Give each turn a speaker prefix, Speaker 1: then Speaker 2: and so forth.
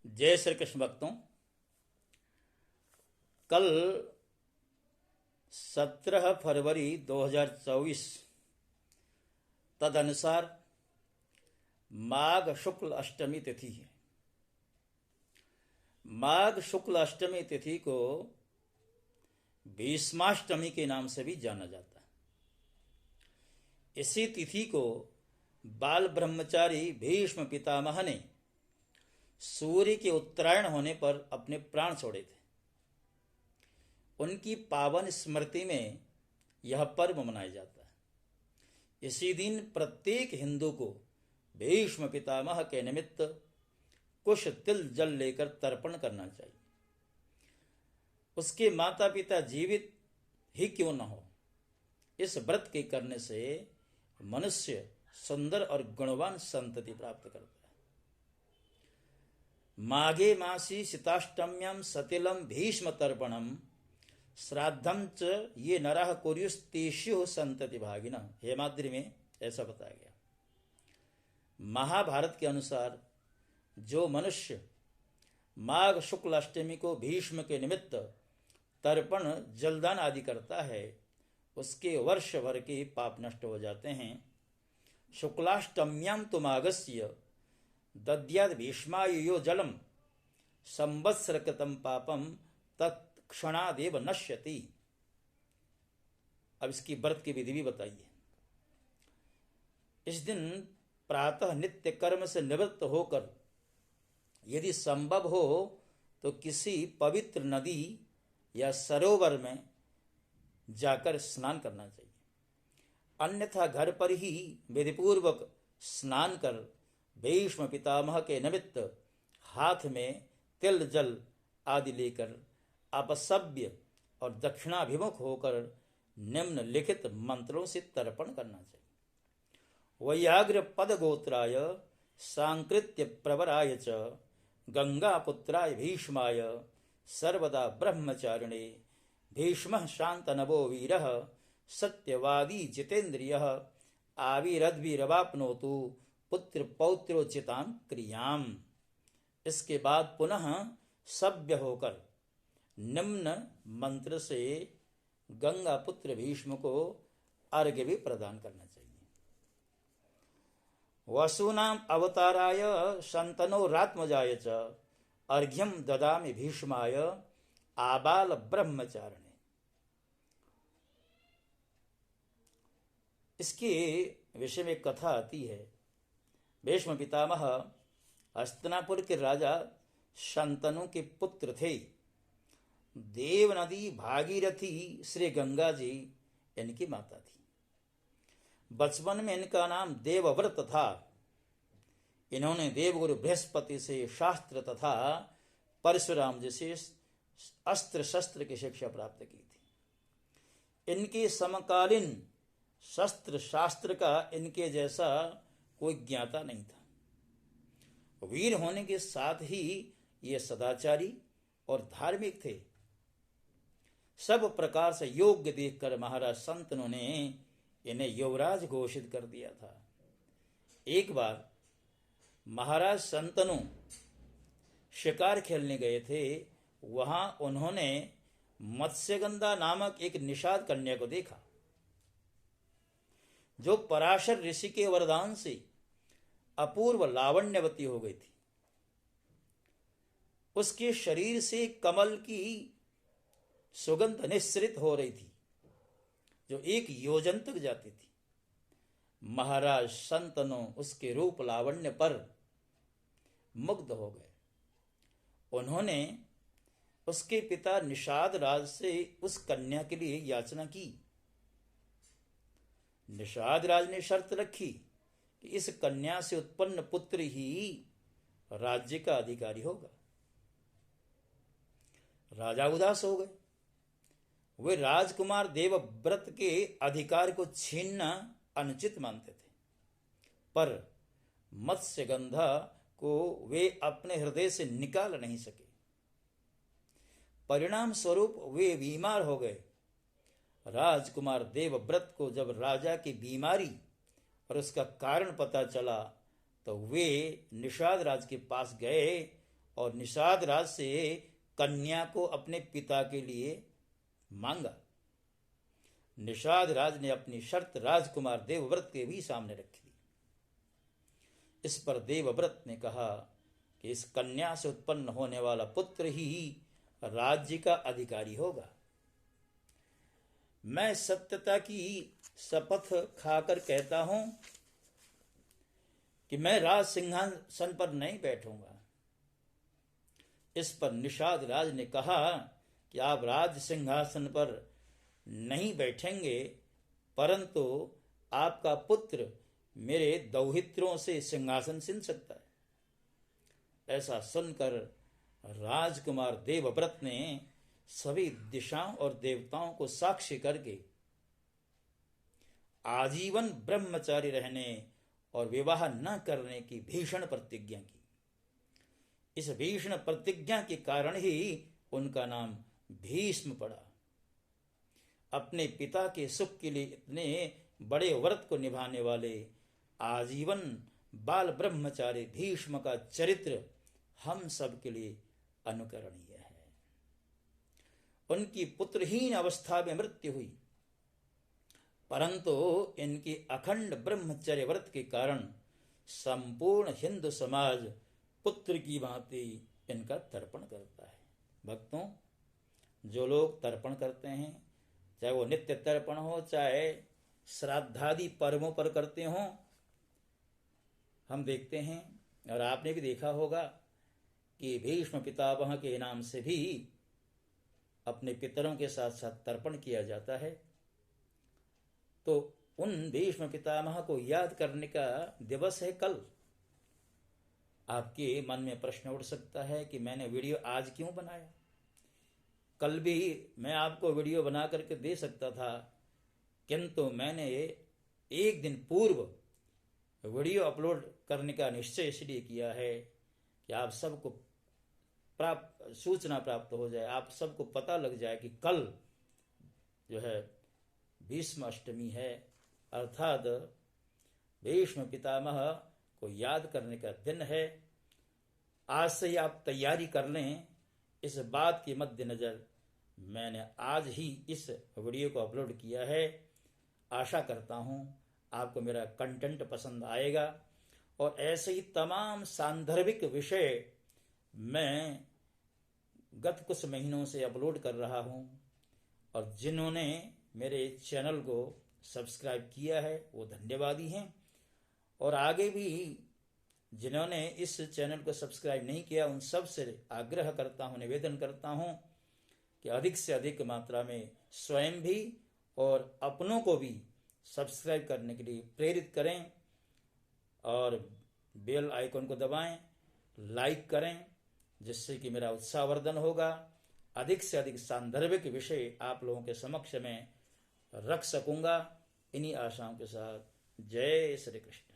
Speaker 1: जय श्री कृष्ण भक्तों। कल 17 फरवरी 2024 तदनुसार माघ शुक्ल अष्टमी तिथि है। माघ शुक्ल अष्टमी तिथि को भीष्माष्टमी के नाम से भी जाना जाता है। इसी तिथि को बाल ब्रह्मचारी भीष्म पितामह ने सूर्य के उत्तरायण होने पर अपने प्राण छोड़े थे। उनकी पावन स्मृति में यह पर्व मनाया जाता है। इसी दिन प्रत्येक हिंदू को भीष्म पितामह के निमित्त कुछ तिल जल लेकर तर्पण करना चाहिए। उसके माता पिता जीवित ही क्यों न हो, इस व्रत के करने से मनुष्य सुंदर और गुणवान संतति प्राप्त करता है। माघे मासी शीताष्टम्यम सतिलम भीष्म तर्पणम श्राद्धम च ये नरः कुर्युस्तेष्यु संतति भागिना। हेमाद्रि में ऐसा बताया गया। महाभारत के अनुसार जो मनुष्य माघ शुक्ल अष्टमी को भीष्म के निमित्त तर्पण जलदान आदि करता है, उसके वर्ष भर के पाप नष्ट हो जाते हैं। शुक्लाष्टम्याम तो माघस्य दद्याद भीष्मायुयो जलम संवत्सर कृतम पापम तत्क्षणादेव नश्यति। अब इसकी व्रत की विधि भी बताइए। इस दिन प्रातः नित्य कर्म से निवृत्त होकर यदि संभव हो तो किसी पवित्र नदी या सरोवर में जाकर स्नान करना चाहिए। अन्यथा घर पर ही विधिपूर्वक स्नान कर भीष्म पितामह के निमित्त हाथ में तिल जल आदि लेकर अपसभ्य और दक्षिणाभिमुख होकर निम्नलिखित मंत्रों से तर्पण करना चाहिए। वैयाग्र पद गोत्राय सांकृत्य प्रवराय च गंगापुत्राय भीष्माय सर्वदा ब्रह्मचारिणे भीष्मः शांतनवो वीरः सत्यवादी जितेन्द्रियः आविरद्भिरवाप्नोतु पुत्र पौत्रोचितां क्रियाम। इसके बाद पुनः सभ्य होकर निम्न मंत्र से गंगा पुत्र भीष्म को अर्घ्य भी प्रदान करना चाहिए। वसूनाम अवताराय शंतनो रात्मजाय च अर्घ्यम ददामि भीष्माय आबाल ब्रह्मचारिणे। इसके विषय में कथा आती है। भीष्म पितामह हस्तिनापुर के राजा शंतनु के पुत्र थे। देव नदी भागीरथी श्री गंगा जी इनकी माता थी। बचपन में इनका नाम देवव्रत था। इन्होंने देवगुरु बृहस्पति से शास्त्र तथा परशुराम जी से अस्त्र शस्त्र की शिक्षा प्राप्त की थी। इनके समकालीन शस्त्र शास्त्र का इनके जैसा कोई ज्ञाता नहीं था। वीर होने के साथ ही ये सदाचारी और धार्मिक थे। सब प्रकार से योग्य देखकर महाराज शंतनु ने इन्हें युवराज घोषित कर दिया था। एक बार महाराज शंतनु शिकार खेलने गए थे। वहां उन्होंने मत्स्यगंधा नामक एक निषाद कन्या को देखा, जो पराशर ऋषि के वरदान से अपूर्व लावण्यवती हो गई थी। उसके शरीर से कमल की सुगंध निस्सृत हो रही थी, जो 1 योजन तक जाती थी। महाराज शंतनु उसके रूप लावण्य पर मुग्ध हो गए। उन्होंने उसके पिता निषाद राज से उस कन्या के लिए याचना की। निषाद राज ने शर्त रखी कि इस कन्या से उत्पन्न पुत्र ही राज्य का अधिकारी होगा। राजा उदास हो गए। वे राजकुमार देवव्रत के अधिकार को छीनना अनुचित मानते थे, पर मत्स्यगंधा को वे अपने हृदय से निकाल नहीं सके। परिणाम स्वरूप वे बीमार हो गए। राजकुमार देवव्रत को जब राजा की बीमारी और उसका कारण पता चला तो वे निषाद राज के पास गए और निषाद राज से कन्या को अपने पिता के लिए मांगा। निषाद राज ने अपनी शर्त राजकुमार देवव्रत के भी सामने रखी। इस पर देवव्रत ने कहा कि इस कन्या से उत्पन्न होने वाला पुत्र ही राज्य का अधिकारी होगा। मैं सत्यता की शपथ खाकर कहता हूं कि मैं राज सिंहासन पर नहीं बैठूंगा। इस पर निषाद राज ने कहा कि आप राज सिंहासन पर नहीं बैठेंगे, परंतु आपका पुत्र मेरे दौहित्रों से सिंहासन छीन सकता है। ऐसा सुनकर राजकुमार देवव्रत ने सभी दिशाओं और देवताओं को साक्षी करके आजीवन ब्रह्मचारी रहने और विवाह न करने की भीषण प्रतिज्ञा की। इस भीषण प्रतिज्ञा के कारण ही उनका नाम भीष्म पड़ा। अपने पिता के सुख के लिए इतने बड़े व्रत को निभाने वाले आजीवन बाल ब्रह्मचारी भीष्म का चरित्र हम सब के लिए अनुकरणीय है। उनकी पुत्रहीन अवस्था में मृत्यु हुई, परंतु इनकी अखंड ब्रह्मचर्य व्रत के कारण संपूर्ण हिंदू समाज पुत्र की भांति इनका तर्पण करता है। भक्तों, जो लोग तर्पण करते हैं, चाहे वो नित्य तर्पण हो, चाहे श्राद्धादि पर्वों पर करते हों, हम देखते हैं और आपने भी देखा होगा कि भीष्म पितामह के नाम से भी अपने पितरों के साथ साथ तर्पण किया जाता है। तो उन भीष्म पितामह को याद करने का दिवस है कल। आपके मन में प्रश्न उठ सकता है कि मैंने वीडियो आज क्यों बनाया? कल भी मैं आपको वीडियो बना करके दे सकता था, किंतु मैंने एक दिन पूर्व वीडियो अपलोड करने का निश्चय इसलिए किया है कि आप सबको सूचना प्राप्त हो जाए, आप सबको पता लग जाए कि कल जो है भीष्म अष्टमी है, अर्थात भीष्म पितामह को याद करने का दिन है। आज से ही आप तैयारी कर लें। इस बात के मद्देनजर मैंने आज ही इस वीडियो को अपलोड किया है। आशा करता हूँ आपको मेरा कंटेंट पसंद आएगा और ऐसे ही तमाम सांदर्भिक विषय मैं गत कुछ महीनों से अपलोड कर रहा हूँ, और जिन्होंने मेरे चैनल को सब्सक्राइब किया है वो धन्यवादी हैं, और आगे भी जिन्होंने इस चैनल को सब्सक्राइब नहीं किया उन सब से आग्रह करता हूँ, निवेदन करता हूँ कि अधिक से अधिक मात्रा में स्वयं भी और अपनों को भी सब्सक्राइब करने के लिए प्रेरित करें और बेल आइकन को दबाएं, लाइक करें, जिससे कि मेरा उत्साहवर्धन होगा। अधिक से अधिक सांदर्भिक विषय आप लोगों के समक्ष में रख सकूंगा। इन्हीं आशाओं के साथ जय श्री कृष्ण।